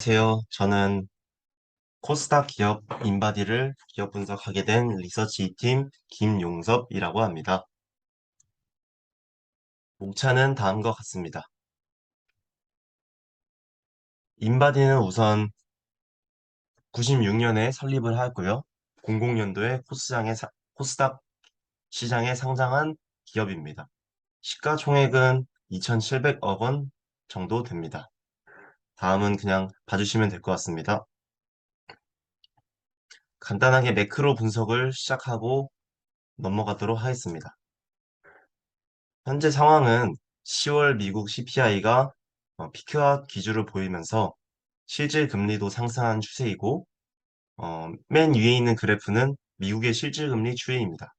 안녕하세요. 저는 코스닥 기업 인바디를 기업 분석하게 된 리서치 2팀 김용섭이라고 합니다. 목차는 다음과 같습니다. 인바디는 우선 96년에 설립을 하고요. 00년도에 코스닥 시장에 상장한 기업입니다. 시가총액은 2,700억 원 정도 됩니다. 다음은 그냥 봐주시면 될 것 같습니다. 간단하게 매크로 분석을 시작하고 넘어가도록 하겠습니다. 현재 상황은 10월 미국 CPI가 피크아웃 기조를 보이면서 실질 금리도 상승한 추세이고 맨 위에 있는 그래프는 미국의 실질 금리 추이입니다.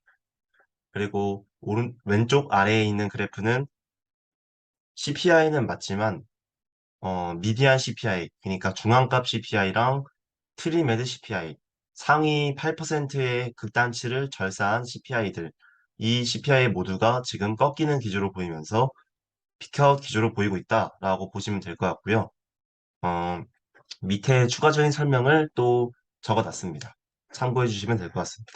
그리고 왼쪽 아래에 있는 그래프는 CPI는 맞지만 미디안 CPI, 그러니까 중앙값 CPI랑 트리메드 CPI, 상위 8%의 극단치를 절사한 CPI들, 이 CPI 모두가 지금 꺾이는 기조로 보이면서 피크아웃 기조로 보이고 있다라고 보시면 될 것 같고요. 어, 밑에 추가적인 설명을 또 적어놨습니다. 참고해 주시면 될 것 같습니다.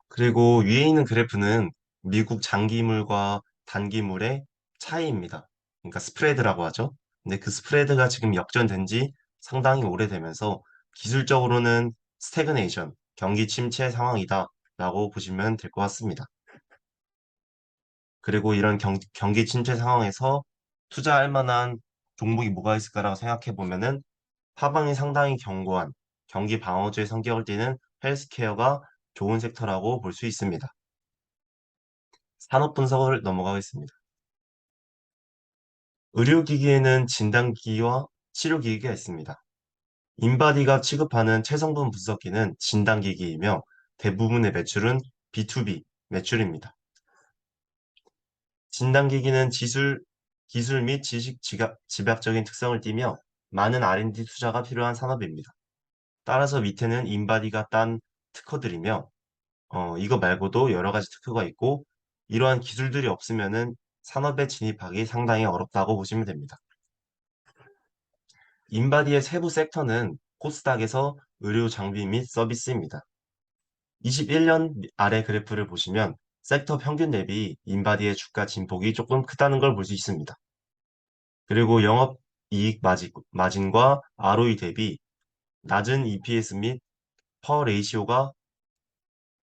그리고 위에 있는 그래프는 미국 장기물과 단기물의 차이입니다. 그러니까 스프레드라고 하죠. 근데 그 스프레드가 지금 역전된 지 상당히 오래되면서 기술적으로는 스태그네이션, 경기 침체 상황이다라고 보시면 될 것 같습니다. 그리고 이런 경기 침체 상황에서 투자할 만한 종목이 뭐가 있을까라고 생각해 보면은 하방이 상당히 견고한 경기 방어주의 성격을 띠는 헬스케어가 좋은 섹터라고 볼 수 있습니다. 산업 분석을 넘어가겠습니다. 의료기기에는 진단기기와 치료기기가 있습니다. 인바디가 취급하는 체성분 분석기는 진단기기이며 대부분의 매출은 B2B 매출입니다. 진단기기는 기술 및 지식 집약적인 특성을 띠며 많은 R&D 투자가 필요한 산업입니다. 따라서 밑에는 인바디가 딴 특허들이며 이거 말고도 여러 가지 특허가 있고 이러한 기술들이 없으면은 산업에 진입하기 상당히 어렵다고 보시면 됩니다. 인바디의 세부 섹터는 코스닥에서 의료 장비 및 서비스입니다. 21년 아래 그래프를 보시면 섹터 평균 대비 인바디의 주가 진폭이 조금 크다는 걸 볼 수 있습니다. 그리고 영업이익 마진과 ROE 대비 낮은 EPS 및 퍼 레이시오가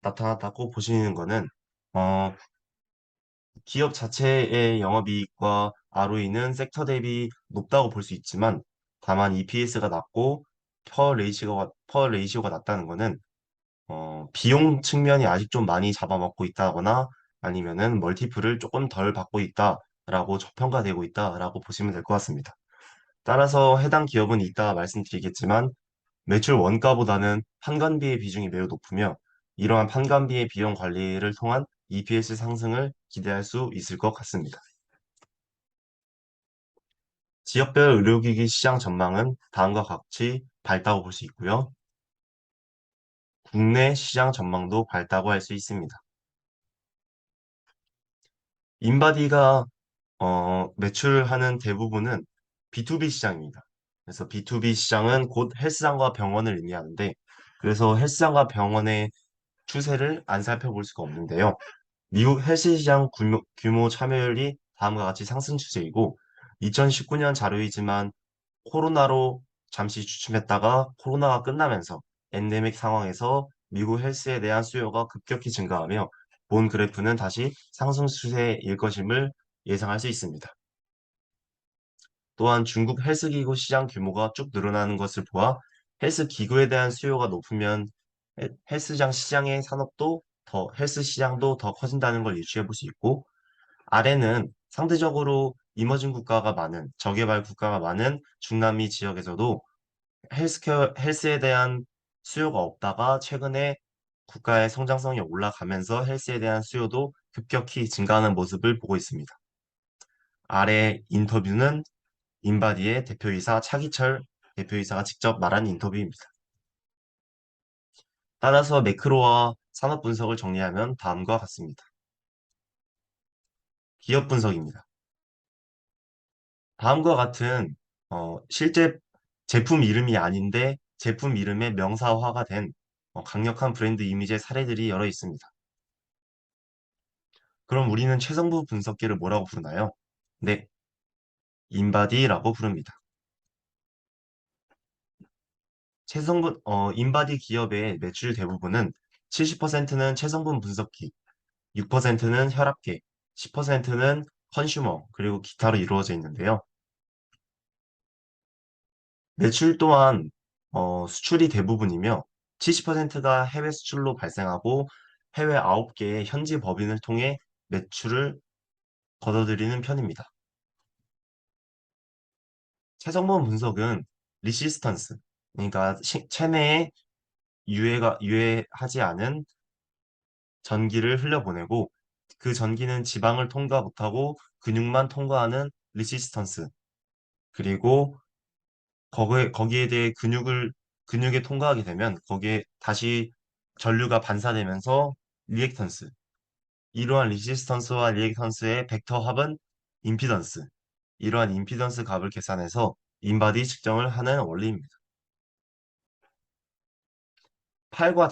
나타났다고 보시는 것은 어, 기업 자체의 영업이익과 ROE는 섹터 대비 높다고 볼 수 있지만 다만 EPS가 낮고 퍼 레이시오가 낮다는 것은 비용 측면이 아직 좀 많이 잡아먹고 있다거나 아니면은 멀티플을 조금 덜 받고 있다라고 저평가되고 있다라고 보시면 될 것 같습니다. 따라서 해당 기업은 이따 말씀드리겠지만 매출 원가보다는 판관비의 비중이 매우 높으며 이러한 판관비의 비용 관리를 통한 EPS 상승을 기대할 수 있을 것 같습니다. 지역별 의료기기 시장 전망은 다음과 같이 밝다고 볼 수 있고요. 국내 시장 전망도 밝다고 할 수 있습니다. 인바디가 매출하는 대부분은 B2B 시장입니다. 그래서 B2B 시장은 곧 헬스장과 병원을 의미하는데 그래서 헬스장과 병원의 추세를 안 살펴볼 수가 없는데요. 미국 헬스시장 규모 참여율이 다음과 같이 상승 추세이고 2019년 자료이지만 코로나로 잠시 주춤했다가 코로나가 끝나면서 엔데믹 상황에서 미국 헬스에 대한 수요가 급격히 증가하며 본 그래프는 다시 상승 추세일 것임을 예상할 수 있습니다. 또한 중국 헬스기구 시장 규모가 쭉 늘어나는 것을 보아 헬스기구에 대한 수요가 높으면 헬스장 시장의 산업도 헬스 시장도 더 커진다는 걸 유추해 볼 수 있고 아래는 상대적으로 이머징 국가가 많은 저개발 국가가 많은 중남미 지역에서도 헬스에 대한 수요가 없다가 최근에 국가의 성장성이 올라가면서 헬스에 대한 수요도 급격히 증가하는 모습을 보고 있습니다. 아래 인터뷰는 인바디의 대표이사 차기철 대표이사가 직접 말한 인터뷰입니다. 따라서 매크로와 산업 분석을 정리하면 다음과 같습니다. 기업 분석입니다. 다음과 같은 실제 제품 이름이 아닌데 제품 이름의 명사화가 된 강력한 브랜드 이미지의 사례들이 여러 있습니다. 그럼 우리는 최성부 분석기를 뭐라고 부르나요? 네, 인바디라고 부릅니다. 인바디 기업의 매출 대부분은 70%는 체성분 분석기, 6%는 혈압계, 10%는 컨슈머, 그리고 기타로 이루어져 있는데요. 매출 또한 수출이 대부분이며 70%가 해외 수출로 발생하고 해외 9개의 현지 법인을 통해 매출을 걷어들이는 편입니다. 최성분 분석은 리시스턴스, 그러니까 체내에 유해하지 않은 전기를 흘려보내고 그 전기는 지방을 통과 못하고 근육만 통과하는 리시스턴스, 그리고 거기에 대해 근육에 통과하게 되면 거기에 다시 전류가 반사되면서 리액턴스, 이러한 리시스턴스와 리액턴스의 벡터 합은 임피던스, 이러한 임피던스 값을 계산해서 인바디 측정을 하는 원리입니다. 팔과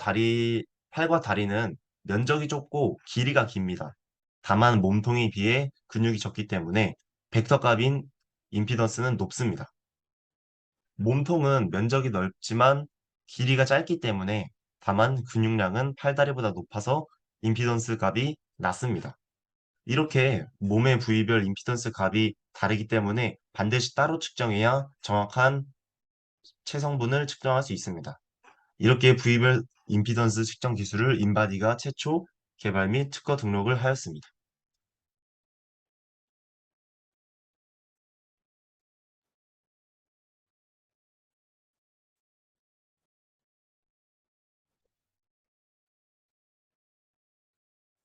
다리는 면적이 좁고 길이가 깁니다. 다만 몸통에 비해 근육이 적기 때문에 벡터 값인 임피던스는 높습니다. 몸통은 면적이 넓지만 길이가 짧기 때문에 다만 근육량은 팔다리보다 높아서 임피던스 값이 낮습니다. 이렇게 몸의 부위별 임피던스 값이 다르기 때문에 반드시 따로 측정해야 정확한 체성분을 측정할 수 있습니다. 이렇게 부위별 임피던스 측정 기술을 인바디가 최초 개발 및 특허 등록을 하였습니다.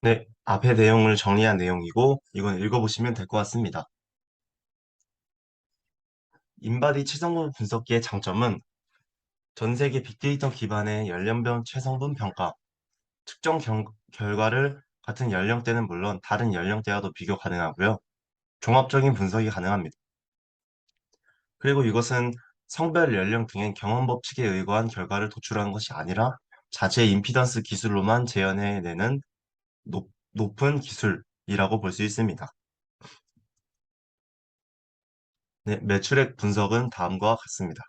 네, 앞의 내용을 정리한 내용이고 이건 읽어보시면 될 것 같습니다. 인바디 체성분 분석기의 장점은 전 세계 빅데이터 기반의 연령별 체성분 평가, 측정 결과를 같은 연령대는 물론 다른 연령대와도 비교 가능하고요. 종합적인 분석이 가능합니다. 그리고 이것은 성별 연령 등의 경험 법칙에 의거한 결과를 도출하는 것이 아니라 자체 임피던스 기술로만 재현해내는 높은 기술이라고 볼 수 있습니다. 네, 매출액 분석은 다음과 같습니다.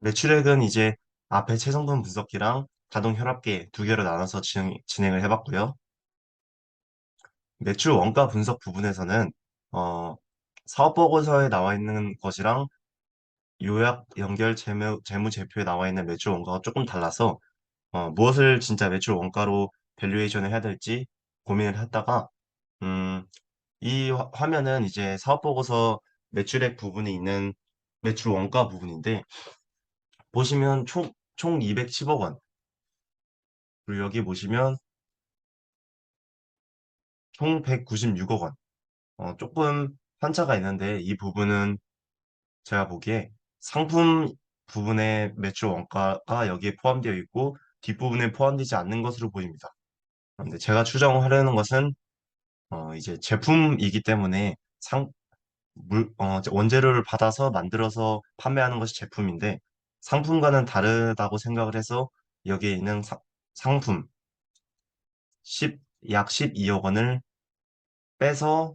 매출액은 이제 앞에 체성분 분석기랑 자동 혈압계 두 개로 나눠서 진행을 해봤고요. 매출 원가 분석 부분에서는 어, 사업보고서에 나와 있는 것이랑 요약 연결 재무제표에 나와 있는 매출 원가가 조금 달라서 무엇을 진짜 매출 원가로 밸류에이션을 해야 될지 고민을 했다가 음, 이 화면은 이제 사업보고서 매출액 부분이 있는 매출 원가 부분인데 보시면 총 210억 원, 그리고 여기 보시면 총 196억 원. 조금 편차가 있는데 이 부분은 제가 보기에 상품 부분의 매출 원가가 여기에 포함되어 있고 뒷부분에 포함되지 않는 것으로 보입니다. 그런데 제가 추정하려는 것은 이제 제품이기 때문에 원재료를 받아서 만들어서 판매하는 것이 제품인데 상품과는 다르다고 생각을 해서 여기에 있는 상품 약 12억 원을 빼서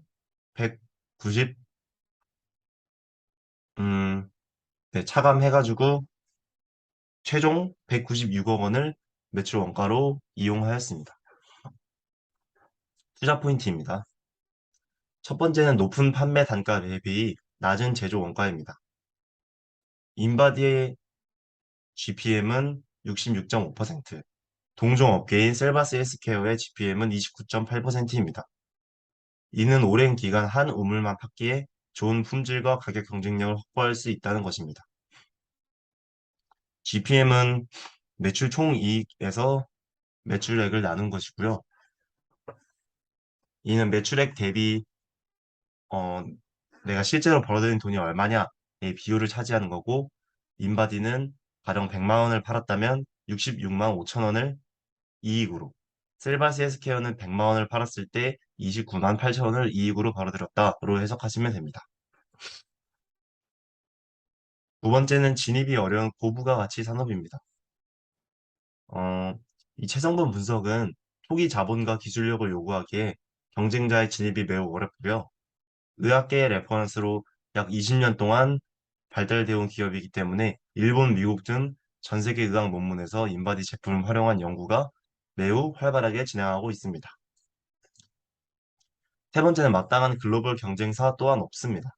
190, 네, 차감해가지고 최종 196억 원을 매출 원가로 이용하였습니다. 투자 포인트입니다. 첫 번째는 높은 판매 단가 대비 낮은 제조 원가입니다. 인바디의 GPM은 66.5%, 동종업계인 셀바스 헬스케어의 GPM은 29.8%입니다. 이는 오랜 기간 한 우물만 팠기에 좋은 품질과 가격 경쟁력을 확보할 수 있다는 것입니다. GPM은 매출 총이익에서 매출액을 나눈 것이고요. 이는 매출액 대비 어, 내가 실제로 벌어들인 돈이 얼마냐의 비율을 차지하는 거고, 인바디는 가령 100만 원을 팔았다면 66만 5천 원을 이익으로, 셀바스 헬스케어는 100만 원을 팔았을 때 29만 8천 원을 이익으로 벌어들였다로 해석하시면 됩니다. 두 번째는 진입이 어려운 고부가 가치 산업입니다. 어, 이 체성분 분석은 초기 자본과 기술력을 요구하기에 경쟁자의 진입이 매우 어렵고요. 의학계의 레퍼런스로 약 20년 동안 발달되어 온 기업이기 때문에 일본, 미국 등 전 세계 의학 논문에서 인바디 제품을 활용한 연구가 매우 활발하게 진행하고 있습니다. 세 번째는 마땅한 글로벌 경쟁사 또한 없습니다.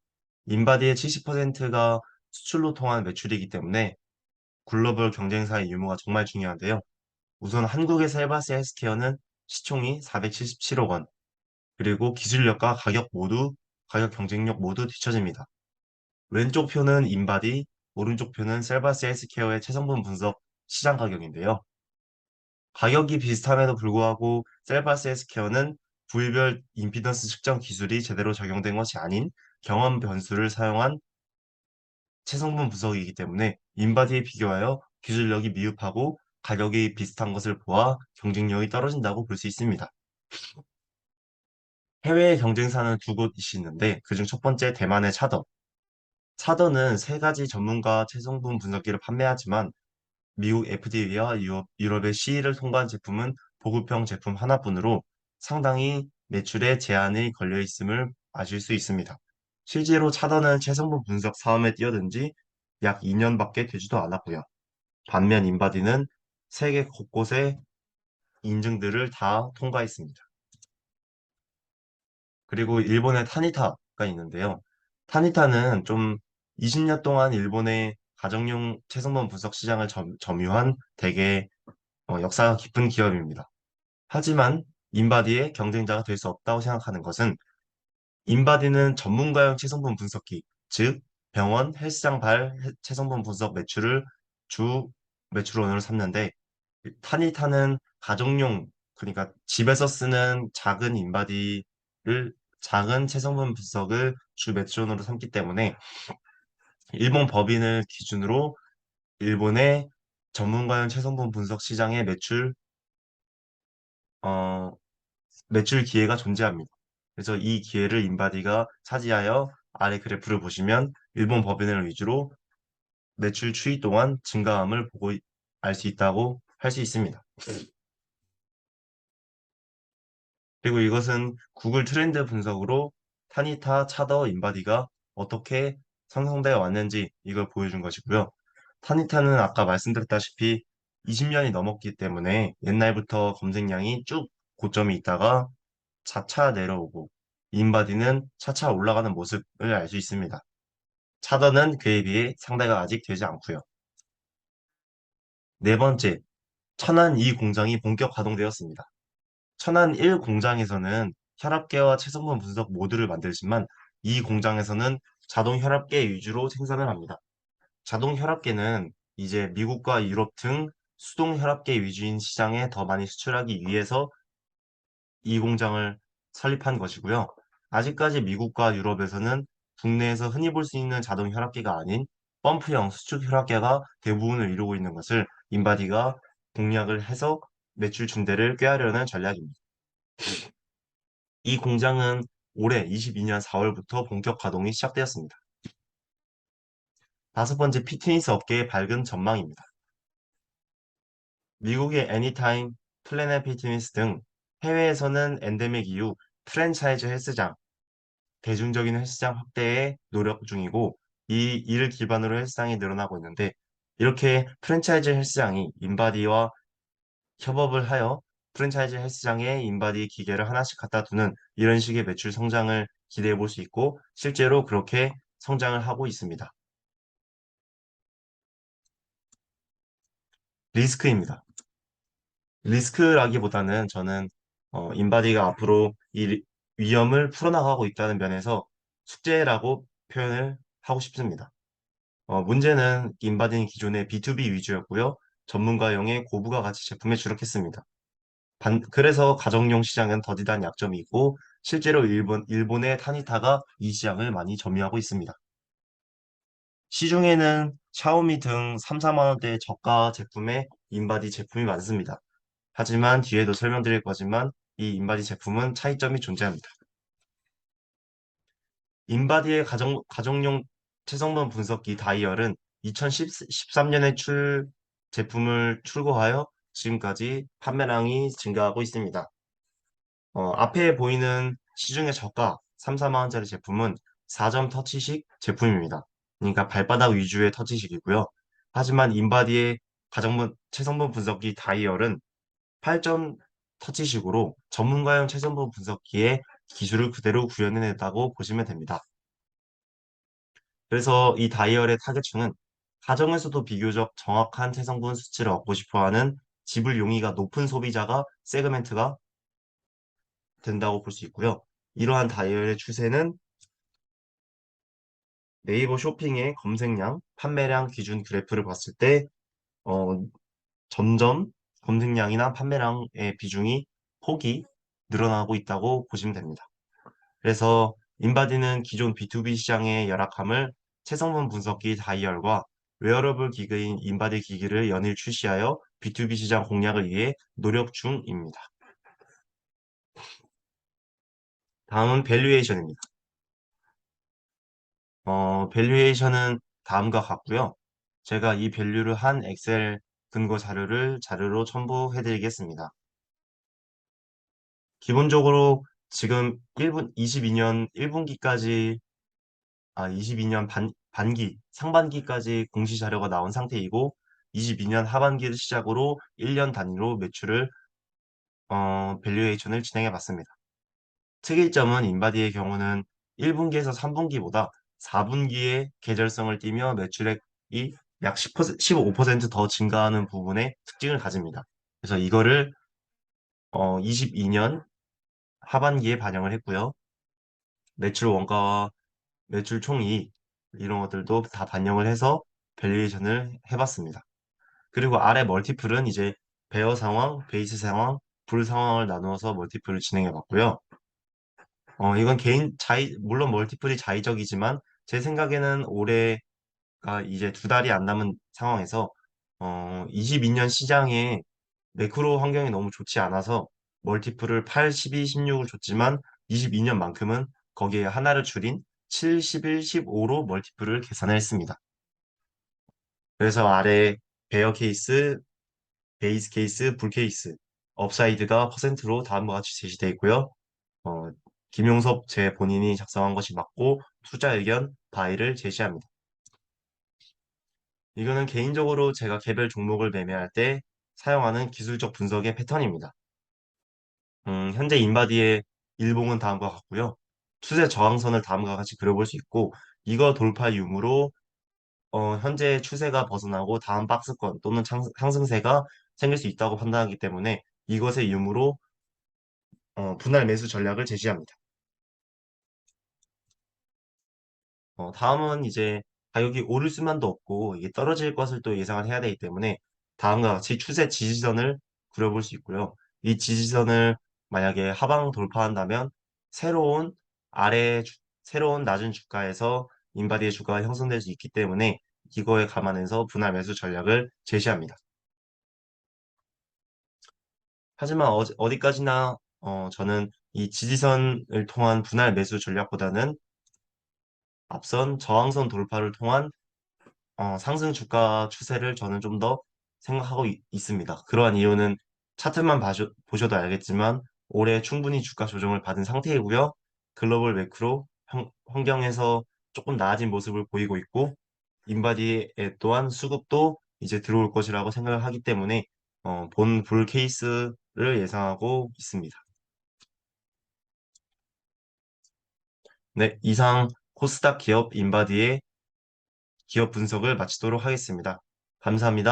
인바디의 70%가 수출로 통한 매출이기 때문에 글로벌 경쟁사의 유무가 정말 중요한데요. 우선 한국의 셀바스 헬스케어는 시총이 477억 원, 그리고 기술력과 가격 경쟁력 모두 뒤처집니다. 왼쪽 표는 인바디, 오른쪽 표는 셀바스 헬스케어의 체성분 분석 시장 가격인데요. 가격이 비슷함에도 불구하고 셀바스 헬스케어는 부위별 임피던스 측정 기술이 제대로 적용된 것이 아닌 경험 변수를 사용한 체성분 분석이기 때문에 인바디에 비교하여 기술력이 미흡하고 가격이 비슷한 것을 보아 경쟁력이 떨어진다고 볼 수 있습니다. 해외 경쟁사는 두 곳이 있는데 그중 첫 번째 대만의 차더. 차더는 세 가지 전문가 체성분 분석기를 판매하지만 미국 FDA와 유럽의 CE를 통과한 제품은 보급형 제품 하나뿐으로 상당히 매출에 제한이 걸려 있음을 아실 수 있습니다. 실제로 차더는 체성분 분석 사업에 뛰어든 지 약 2년밖에 되지도 않았고요. 반면 인바디는 세계 곳곳의 인증들을 다 통과했습니다. 그리고 일본의 타니타가 있는데요. 타니타는 좀 20년 동안 일본의 가정용 체성분 분석 시장을 점유한 되게 역사가 깊은 기업입니다. 하지만 인바디의 경쟁자가 될 수 없다고 생각하는 것은 인바디는 전문가용 체성분 분석기, 즉 병원, 헬스장 체성분 분석 매출을 주 매출원으로 삼는데 타니타는 가정용, 그러니까 집에서 쓰는 작은 체성분 분석을 주 매출원으로 삼기 때문에 일본 법인을 기준으로 일본의 전문가용 체성분 분석 시장의 어, 매출 기회가 존재합니다. 그래서 이 기회를 인바디가 차지하여 아래 그래프를 보시면 일본 법인을 위주로 매출 추이 동안 증가함을 보고 알 수 있다고 할 수 있습니다. 그리고 이것은 구글 트렌드 분석으로 타니타, 차더, 인바디가 어떻게 상승되어 왔는지 이걸 보여준 것이고요. 타니타는 아까 말씀드렸다시피 20년이 넘었기 때문에 옛날부터 검색량이 쭉 고점이 있다가 차차 내려오고 인바디는 차차 올라가는 모습을 알 수 있습니다. 차더는 그에 비해 상대가 아직 되지 않고요. 네 번째, 천안 2 공장이 본격 가동되었습니다. 천안 1 공장에서는 혈압계와 체성분 분석 모듈을 만들지만 이 공장에서는 자동 혈압계 위주로 생산을 합니다. 자동 혈압계는 이제 미국과 유럽 등 수동 혈압계 위주인 시장에 더 많이 수출하기 위해서 이 공장을 설립한 것이고요. 아직까지 미국과 유럽에서는 국내에서 흔히 볼 수 있는 자동 혈압계가 아닌 펌프형 수축 혈압계가 대부분을 이루고 있는 것을 인바디가 공략을 해서 매출 증대를 꾀하려는 전략입니다. 이 공장은 올해 22년 4월부터 본격 가동이 시작되었습니다. 다섯 번째, 피트니스 업계의 밝은 전망입니다. 미국의 애니타임, 플래닛 피트니스 등 해외에서는 엔데믹 이후 프랜차이즈 헬스장, 대중적인 헬스장 확대에 노력 중이고 이 이를 기반으로 헬스장이 늘어나고 있는데 이렇게 프랜차이즈 헬스장이 인바디와 협업을 하여 프랜차이즈 헬스장에 인바디 기계를 하나씩 갖다 두는 이런 식의 매출 성장을 기대해 볼 수 있고 실제로 그렇게 성장을 하고 있습니다. 리스크입니다. 리스크라기보다는 저는 인바디가 앞으로 위험을 풀어나가고 있다는 면에서 숙제라고 표현을 하고 싶습니다. 문제는 인바디는 기존의 B2B 위주였고요. 전문가용의 고부가 가치 제품에 주력했습니다. 그래서 가정용 시장은 더디한 약점이 있고 실제로 일본의 타니타가 이 시장을 많이 점유하고 있습니다. 시중에는 샤오미 등 3, 4만 원대 저가 제품의 인바디 제품이 많습니다. 하지만 뒤에도 설명드릴 거지만 이 인바디 제품은 차이점이 존재합니다. 인바디의 가정용 체성분 분석기 다이얼은 2013년에 제품을 출고하여 지금까지 판매량이 증가하고 있습니다. 앞에 보이는 시중의 저가 3, 4만 원짜리 제품은 4점 터치식 제품입니다. 그러니까 발바닥 위주의 터치식이고요. 하지만 인바디의 체성분 분석기 다이얼은 8점 터치식으로 전문가용 체성분 분석기에 기술을 그대로 구현해냈다고 보시면 됩니다. 그래서 이 다이얼의 타겟층은 가정에서도 비교적 정확한 체성분 수치를 얻고 싶어하는 지불 용의가 높은 소비자가 세그멘트가 된다고 볼 수 있고요. 이러한 다이얼의 추세는 네이버 쇼핑의 검색량, 판매량 기준 그래프를 봤을 때 어, 점점 검색량이나 판매량의 비중이 폭이 늘어나고 있다고 보시면 됩니다. 그래서 인바디는 기존 B2B 시장의 열악함을 체성분 분석기 다이얼과 웨어러블 기기인 인바디 기기를 연일 출시하여 B2B 시장 공략을 위해 노력 중입니다. 다음은 밸류에이션입니다. 밸류에이션은 다음과 같고요. 제가 이 밸류를 한 엑셀 근거 자료로 첨부해 드리겠습니다. 기본적으로 지금 22년 1분기까지 22년 반기, 상반기까지 공시 자료가 나온 상태이고, 22년 하반기를 시작으로 1년 단위로 매출을, 밸류에이션을 진행해 봤습니다. 특이점은 인바디의 경우는 1분기에서 3분기보다 4분기에 계절성을 띠며 매출액이 약 10%, 15%더 증가하는 부분에 특징을 가집니다. 그래서 이거를 22년 하반기에 반영을 했고요. 매출 원가와 매출 총이익 이런 것들도 다 반영을 해서 밸류에이션을 해봤습니다. 그리고 아래 멀티플은 이제 베어 상황, 베이스 상황, 불 상황을 나누어서 멀티플을 진행해봤고요. 이건 물론 멀티플이 자의적이지만 제 생각에는 올해가 이제 두 달이 안 남은 상황에서 22년 시장에 매크로 환경이 너무 좋지 않아서 멀티플을 8, 12, 16을 줬지만 22년만큼은 거기에 하나를 줄인 7, 11, 15로 멀티플을 계산을 했습니다. 그래서 아래 베어 케이스, 베이스 케이스, 불 케이스, 업사이드가 퍼센트로 다음과 같이 제시되어 있고요. 어, 김용섭 제 본인이 작성한 것이 맞고 투자 의견 바이를 제시합니다. 이거는 개인적으로 제가 개별 종목을 매매할 때 사용하는 기술적 분석의 패턴입니다. 현재 인바디의 일봉은 다음과 같고요. 추세 저항선을 다음과 같이 그려볼 수 있고 이거 돌파 유무로 현재 추세가 벗어나고 다음 박스권 또는 상승세가 생길 수 있다고 판단하기 때문에 이것의 유무로 분할 매수 전략을 제시합니다. 다음은 이제 가격이 오를 수만도 없고 이게 떨어질 것을 또 예상을 해야 되기 때문에 다음과 같이 추세 지지선을 그려볼 수 있고요. 이 지지선을 만약에 하방 돌파한다면 새로운 아래 새로운 낮은 주가에서 인바디의 주가가 형성될 수 있기 때문에 이거에 감안해서 분할 매수 전략을 제시합니다. 하지만 어디까지나 저는 이 지지선을 통한 분할 매수 전략보다는 앞선 저항선 돌파를 통한 상승 주가 추세를 저는 좀 더 생각하고 있습니다. 그러한 이유는 차트만 보셔도 알겠지만 올해 충분히 주가 조정을 받은 상태이고요. 글로벌 매크로 환경에서 조금 나아진 모습을 보이고 있고 인바디에 또한 수급도 이제 들어올 것이라고 생각을 하기 때문에 본 불 케이스를 예상하고 있습니다. 네, 이상 코스닥 기업 인바디의 기업 분석을 마치도록 하겠습니다. 감사합니다.